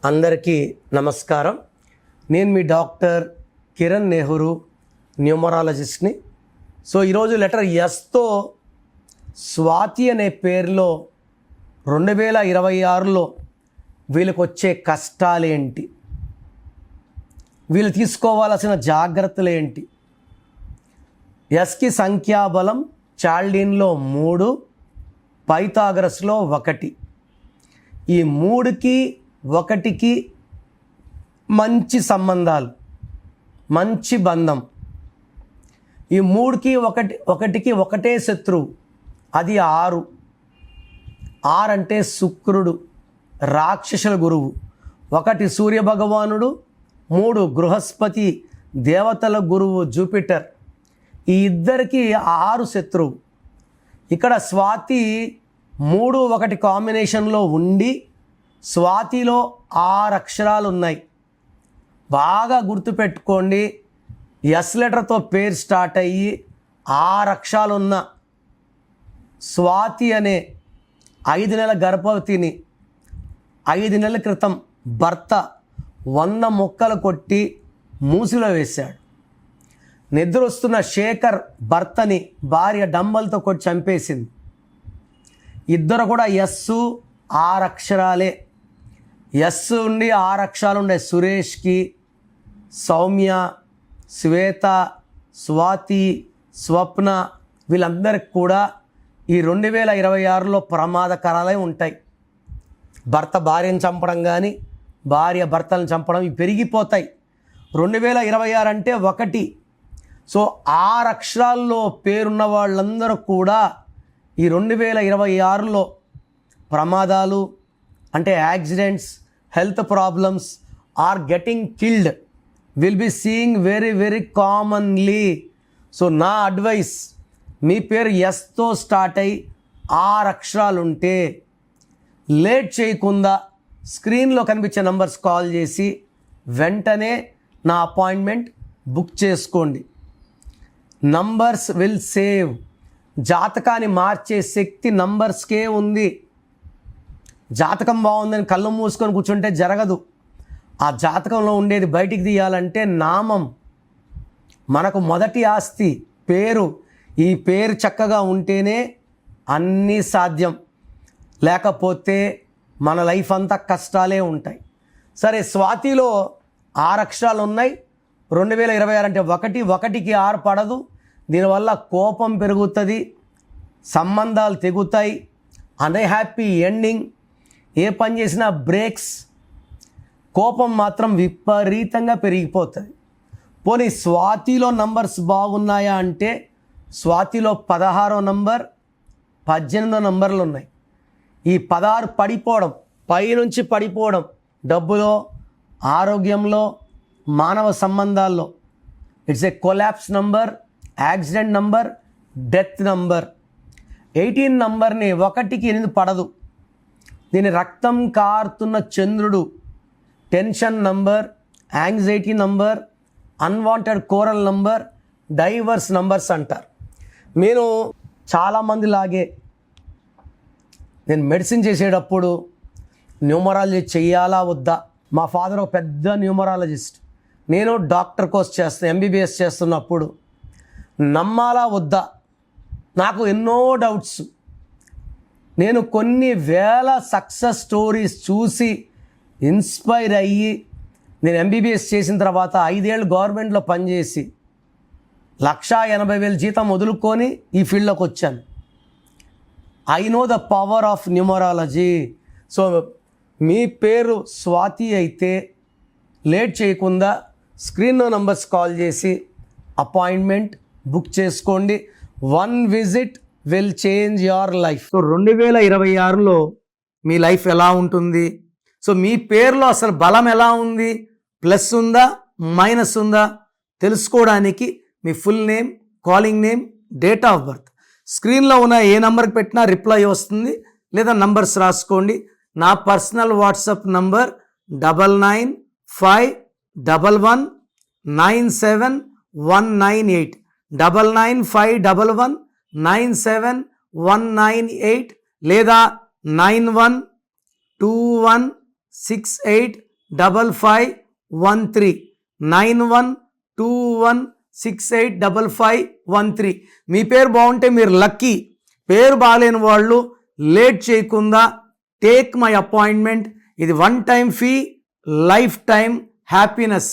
అందరికీ నమస్కారం. నేను మీ డాక్టర్ కిరణ్ నెహ్రూ, న్యూమరాలజిస్ట్ని. సో ఈరోజు లెటర్ ఎస్తో స్వాతి అనే పేరులో 2026లో వీళ్ళకి వచ్చే కష్టాలేంటి, వీళ్ళు తీసుకోవాల్సిన జాగ్రత్తలు ఏంటి. ఎస్కి సంఖ్యాబలం చాల్డీన్లో 3, పైథాగరస్లో 1. ఈ 3కి 1కి మంచి సంబంధాలు, మంచి బంధం. ఈ 3కి 1కి ఒకటే శత్రువు, అది 6. 6 అంటే శుక్రుడు, రాక్షసుల గురువు. 1 సూర్యభగవానుడు, 3 బృహస్పతి, దేవతల గురువు జూపిటర్. ఈ ఇద్దరికి 6 శత్రువు. ఇక్కడ స్వాతి 3, 1 కాంబినేషన్లో ఉండి స్వాతిలో 6 అక్షరాలు ఉన్నాయి. బాగా గుర్తుపెట్టుకోండి. ఎస్ లెటర్తో పేరు స్టార్ట్ అయ్యి 6 అక్షరాలు ఉన్న స్వాతి అనే 5 నెలల గర్భవతిని 5 నెలల క్రితం భర్త 100 మొక్కలు కొట్టి మూసిలో వేశాడు. నిద్ర వస్తున్న శేఖర్ భర్తని భార్య డంబల్తో కొట్టి చంపేసింది. ఇద్దరు కూడా ఎస్సు 6 అక్షరాలే. ఎస్ ఉండి 6 అక్షరాలు ఉండే సురేష్కి, సౌమ్య, శ్వేత, స్వాతి, స్వప్న వీళ్ళందరికీ కూడా ఈ 2026లో ప్రమాదకరాలే ఉంటాయి. భర్త భార్యను చంపడం కానీ, భార్య భర్తలను చంపడం ఇవి పెరిగిపోతాయి. 2026 అంటే 1. సో 6 అక్షరాల్లో పేరున్న వాళ్ళందరూ కూడా ఈ 2026లో ప్రమాదాలు అంటే accidents, health problems are getting killed will be seeing very very commonly. So నా అడ్వైస్, మీ పేరు ఎస్తో స్టార్ట్ అయ్యి 6 అక్షరాలు ఉంటే లేట్ చేయకుండా స్క్రీన్లో కనిపించే నంబర్స్ కాల్ చేసి వెంటనే నా అపాయింట్మెంట్ బుక్ చేసుకోండి. Numbers will save. జాతకాన్ని మార్చే శక్తి నంబర్స్కే ఉంది. జాతకం బాగుందని కళ్ళు మూసుకొని కూర్చుంటే జరగదు. ఆ జాతకంలో ఉండేది బయటికి తీయాలంటే నామం మనకు మొదటి ఆస్తి, పేరు. ఈ పేరు చక్కగా ఉంటేనే అన్నీ సాధ్యం, లేకపోతే మన లైఫ్ అంతా కష్టాలే ఉంటాయి. సరే, స్వాతిలో 6 అక్షరాలు ఉన్నాయి. 2026 అంటే 1కి 6 పడదు. దీనివల్ల కోపం పెరుగుతుంది, సంబంధాలు తెగుతాయి, అన్హ్యాపీ ఎండింగ్, ఏ పని చేసినా బ్రేక్స్, కోపం మాత్రం విపరీతంగా పెరిగిపోతుంది. పోనీ స్వాతిలో నంబర్స్ బాగున్నాయా అంటే స్వాతిలో 16వ నంబర్, 18వ నంబర్లు ఉన్నాయి. ఈ 16 పడిపోవడం, పైనుంచి పడిపోవడం, డబ్బులో, ఆరోగ్యంలో, మానవ సంబంధాల్లో. It's a collapse number, accident number, death number. 18 నంబర్ని 1కి 8 పడదు. దీని రక్తం కారుతున్న చంద్రుడు, tension number, anxiety number, unwanted quarrel number, divorce numbers అంటారు. నేను చాలామంది లాగే నేను మెడిసిన్ చేసేటప్పుడు న్యూమరాలజీ చెయ్యాలా వద్దా, మా ఫాదర్ ఒక పెద్ద న్యూమరాలజిస్ట్, నేను డాక్టర్ కోర్స్ చేస్తాను, ఎంబీబీఎస్ చేస్తున్నప్పుడు నమ్మాలా వద్దా నాకు ఎన్నో డౌట్స్. నేను కొన్ని వేల సక్సెస్ స్టోరీస్ చూసి ఇన్స్పైర్ అయ్యి నేను ఎంబీబీఎస్ చేసిన తర్వాత 5 ఏళ్ళు గవర్నమెంట్లో పనిచేసి 1,80,000 జీతం వదులుకొని ఈ ఫీల్డ్లోకి వచ్చాను. I know the power of numerology. So మీ పేరు స్వాతి అయితే లేట్ చేయకుండా స్క్రీన్లో నంబర్స్ కాల్ చేసి అపాయింట్మెంట్ బుక్ చేసుకోండి. 1 visit will change your life. So 2026లో మీ లైఫ్ ఎలా ఉంటుంది, సో మీ పేరులో అసలు బలం ఎలా ఉంది, ప్లస్ ఉందా మైనస్ ఉందా తెలుసుకోవడానికి మీ full name, calling name, date of birth స్క్రీన్లో ఉన్న ఏ నెంబర్కి పెట్టినా రిప్లై వస్తుంది, లేదా నంబర్స్ రాసుకోండి. నా పర్సనల్ వాట్సాప్ నంబర్ 9951197198 9951197198 లేదా 912168 9123 9121685513. మీ పేరు బాగుంటే మీరు లక్కీ. పేరు బాగాలేని వాళ్ళు లేట్ చేయకుండా టేక్ మై అపాయింట్మెంట్. ఇది 1 time fee, life time happiness.